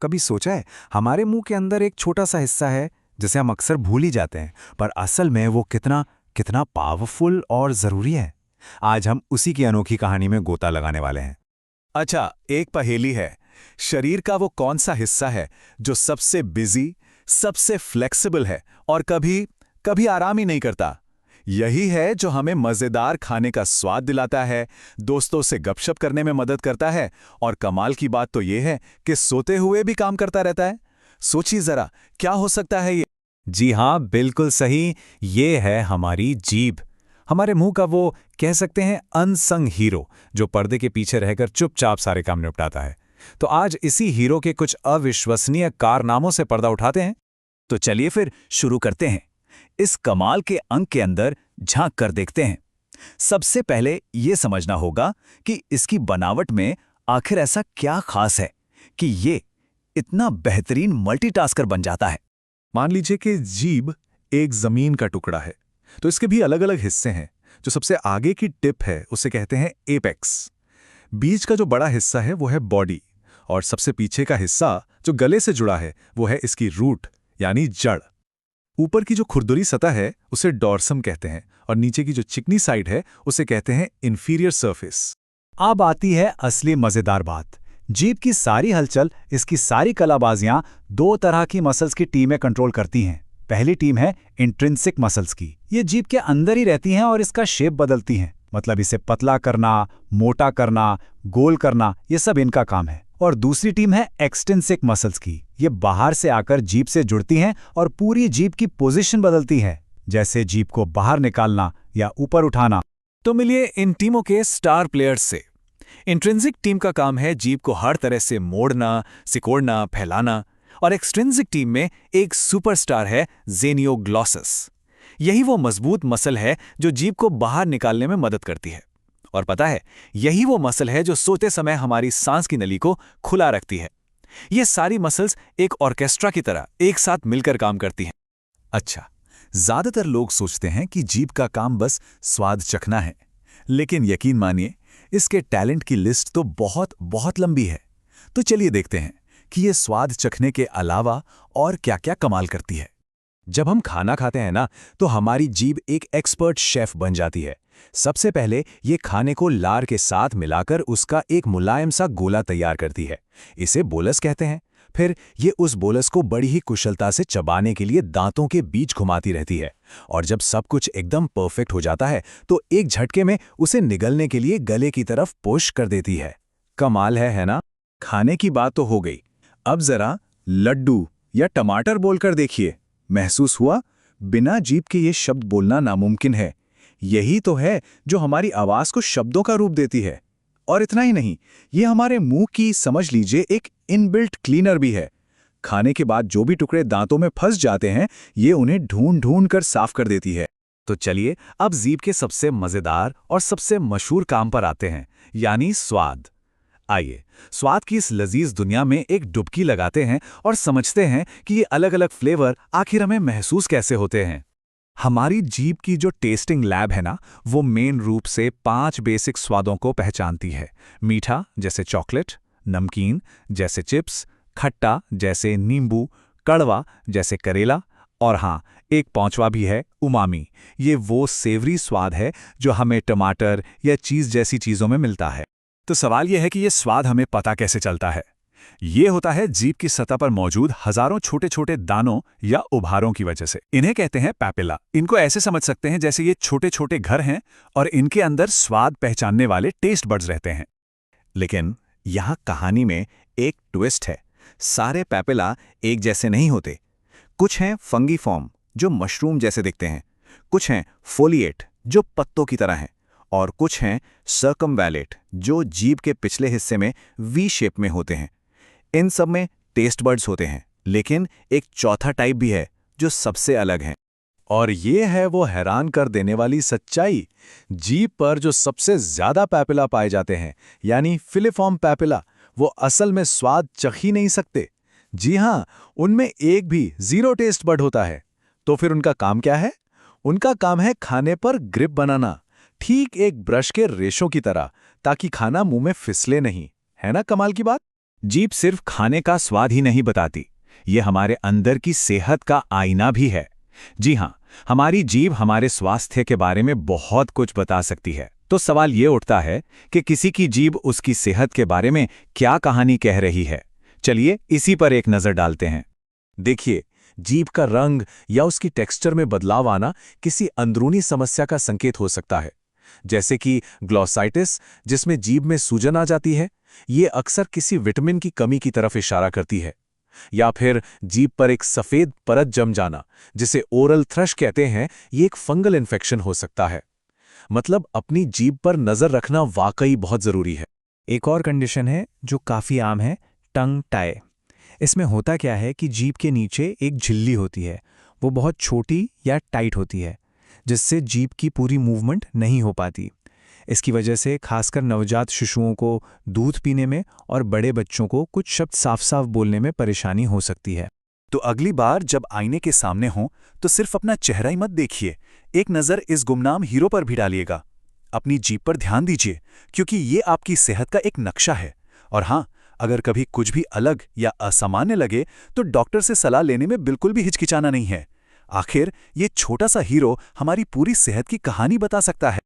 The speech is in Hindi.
कभी सोचा है, हमारे मुंह के अंदर एक छोटा सा हिस्सा है जिसे हम अक्सर भूल ही जाते हैं, पर असल में वो कितना कितना पावरफुल और ज़रूरी है। आज हम उसी की अनोखी कहानी में गोता लगाने वाले हैं। अच्छा, एक पहेली है। शरीर का वो कौन सा हिस्सा है जो सबसे बिजी, सबसे फ्लेक्सिबल है और कभी कभी आराम ही नहीं करता? यही है जो हमें मजेदार खाने का स्वाद दिलाता है, दोस्तों से गपशप करने में मदद करता है और कमाल की बात तो ये है कि सोते हुए भी काम करता रहता है। सोचिए जरा, क्या हो सकता है ये? जी हाँ, बिल्कुल सही। ये है हमारी जीभ। हमारे मुंह का वो, कह सकते हैं, अनसंग हीरो जो पर्दे के पीछे रहकर चुपचाप सारे काम निपटाता है। तो आज इसी हीरो के कुछ अविश्वसनीय कारनामों से पर्दा उठाते हैं। तो चलिए फिर शुरू करते हैं। इस कमाल के अंक के अंदर झांक कर देखते हैं। सबसे पहले ये समझना होगा कि इसकी बनावट में आखिर ऐसा क्या खास है कि ये इतना बेहतरीन मल्टीटास्कर बन जाता है। मान लीजिए कि जीभ एक जमीन का टुकड़ा है, तो इसके भी अलग अलग हिस्से हैं। जो सबसे आगे की टिप है उसे कहते हैं एपेक्स। बीच का जो बड़ा हिस्सा है वो है बॉडी, और सबसे पीछे का हिस्सा जो गले से जुड़ा है वो है इसकी रूट यानी जड़। ऊपर की जो खुरदुरी सतह है उसे डॉर्सम कहते हैं, और नीचे की जो चिकनी साइड है उसे कहते हैं इंफीरियर सरफेस। अब आती है असली मजेदार बात। जीभ की सारी हलचल, इसकी सारी कलाबाजियां दो तरह की मसल्स की टीमें कंट्रोल करती हैं। पहली टीम है इंट्रिंसिक मसल्स की। ये जीभ के अंदर ही रहती हैं और इसका शेप बदलती हैं। मतलब इसे पतला करना, मोटा करना, गोल करना, ये सब इनका काम है। और दूसरी टीम है एक्सटेंसिक मसल्स की। ये बाहर से आकर जीभ से जुड़ती हैं और पूरी जीभ की पोजीशन बदलती हैं, जैसे जीभ को बाहर निकालना या ऊपर उठाना। तो मिलिए इन टीमों के स्टार प्लेयर्स से। इंट्रिंसिक टीम का काम है जीभ को हर तरह से मोड़ना, सिकोड़ना, फैलाना। और एक्सट्रिंसिक टीम में एक सुपरस्टार है ज़ेनियोग्लॉसस। यही वो मजबूत मसल है जो जीभ को बाहर निकालने में मदद करती है। और पता है, यही वो मसल है जो सोते समय हमारी सांस की नली को खुला रखती है। ये सारी मसल्स एक ऑर्केस्ट्रा की तरह एक साथ मिलकर काम करती हैं। अच्छा, ज्यादातर लोग सोचते हैं कि जीभ का काम बस स्वाद चखना है, लेकिन यकीन मानिए इसके टैलेंट की लिस्ट तो बहुत बहुत लंबी है। तो चलिए देखते हैं कि ये स्वाद चखने के अलावा और क्या-क्या कमाल करती है। जब हम खाना खाते हैं ना, तो हमारी जीभ एक एक्सपर्ट शेफ बन जाती है। सबसे पहले ये खाने को लार के साथ मिलाकर उसका एक मुलायम सा गोला तैयार करती है। इसे बोलस कहते हैं। फिर ये उस बोलस को बड़ी ही कुशलता से चबाने के लिए दांतों के बीच घुमाती रहती है, और जब सब कुछ एकदम परफेक्ट हो जाता है तो एक झटके में उसे निगलने के लिए गले की तरफ पुश कर देती है। कमाल है ना? खाने की बात तो हो गई। अब जरा लड्डू या टमाटर बोलकर देखिए। महसूस हुआ? बिना जीभ के ये शब्द बोलना नामुमकिन है। यही तो है जो हमारी आवाज को शब्दों का रूप देती है। और इतना ही नहीं, ये हमारे मुंह की, समझ लीजिए, एक इनबिल्ट क्लीनर भी है। खाने के बाद जो भी टुकड़े दांतों में फंस जाते हैं, ये उन्हें ढूंढ ढूंढ कर साफ कर देती है। तो चलिए अब जीभ के सबसे मजेदार और सबसे मशहूर काम पर आते हैं, यानी स्वाद। आइए स्वाद की इस लजीज दुनिया में एक डुबकी लगाते हैं और समझते हैं कि ये अलग अलग फ्लेवर आखिर हमें महसूस कैसे होते हैं। हमारी जीभ की जो टेस्टिंग लैब है ना, वो मेन रूप से 5 बेसिक स्वादों को पहचानती है। मीठा जैसे चॉकलेट, नमकीन जैसे चिप्स, खट्टा जैसे नींबू, कड़वा जैसे करेला, और हाँ, एक पांचवा भी है उमामी। ये वो सेवरी स्वाद है जो हमें टमाटर या चीज़ जैसी चीज़ों में मिलता है। तो सवाल यह है कि ये स्वाद हमें पता कैसे चलता है? ये होता है जीभ की सतह पर मौजूद हजारों छोटे छोटे दानों या उभारों की वजह से। इन्हें कहते हैं पैपिला। इनको ऐसे समझ सकते हैं जैसे ये छोटे छोटे घर हैं और इनके अंदर स्वाद पहचानने वाले टेस्ट बड्स रहते हैं। लेकिन यहाँ कहानी में एक ट्विस्ट है। सारे पैपिला एक जैसे नहीं होते। कुछ हैं फंगी फॉर्म जो मशरूम जैसे दिखते हैं, कुछ हैं फोलिएट जो पत्तों की तरह हैं, और कुछ हैं सर्कमवैलेट जो जीभ के पिछले हिस्से में वी शेप में होते हैं। इन सब में टेस्ट बड्स होते हैं, लेकिन एक चौथा टाइप भी है जो सबसे अलग है। और ये है वो हैरान कर देने वाली सच्चाई। जीभ पर जो सबसे ज्यादा पैपिला पाए जाते हैं, यानी फिलिफॉर्म पैपिला, वो असल में स्वाद चख ही नहीं सकते। जी हाँ, उनमें एक भी जीरो टेस्ट बड होता है। तो फिर उनका काम क्या है? उनका काम है खाने पर ग्रिप बनाना, ठीक एक ब्रश के रेशों की तरह, ताकि खाना मुंह में फिसले नहीं। है ना कमाल की बात? जीभ सिर्फ खाने का स्वाद ही नहीं बताती, ये हमारे अंदर की सेहत का आईना भी है। जी हाँ, हमारी जीभ हमारे स्वास्थ्य के बारे में बहुत कुछ बता सकती है। तो सवाल ये उठता है कि किसी की जीभ उसकी सेहत के बारे में क्या कहानी कह रही है। चलिए इसी पर एक नज़र डालते हैं। देखिए, जीभ का रंग या उसकी टेक्सचर में बदलाव आना किसी अंदरूनी समस्या का संकेत हो सकता है, जैसे कि ग्लॉसाइटिस, जिसमें जीभ में सूजन आ जाती है। ये अक्सर किसी विटामिन की कमी की तरफ इशारा करती है। या फिर जीभ पर एक सफ़ेद परत जम जाना, जिसे ओरल थ्रश कहते हैं, ये एक फंगल इन्फेक्शन हो सकता है। मतलब अपनी जीभ पर नज़र रखना वाकई बहुत ज़रूरी है। एक और कंडीशन है जो काफ़ी आम है, टंग टाई। इसमें होता क्या है कि जीभ के नीचे एक झिल्ली होती है, वो बहुत छोटी या टाइट होती है, जिससे जीभ की पूरी मूवमेंट नहीं हो पाती। इसकी वजह से खासकर नवजात शिशुओं को दूध पीने में और बड़े बच्चों को कुछ शब्द साफ साफ बोलने में परेशानी हो सकती है। तो अगली बार जब आईने के सामने हो तो सिर्फ अपना चेहरा ही मत देखिए, एक नज़र इस गुमनाम हीरो पर भी डालिएगा। अपनी जीभ पर ध्यान दीजिए, क्योंकि ये आपकी सेहत का एक नक्शा है। और हाँ, अगर कभी कुछ भी अलग या असामान्य लगे तो डॉक्टर से सलाह लेने में बिल्कुल भी हिचकिचाना नहीं है। आखिर ये छोटा सा हीरो हमारी पूरी सेहत की कहानी बता सकता है।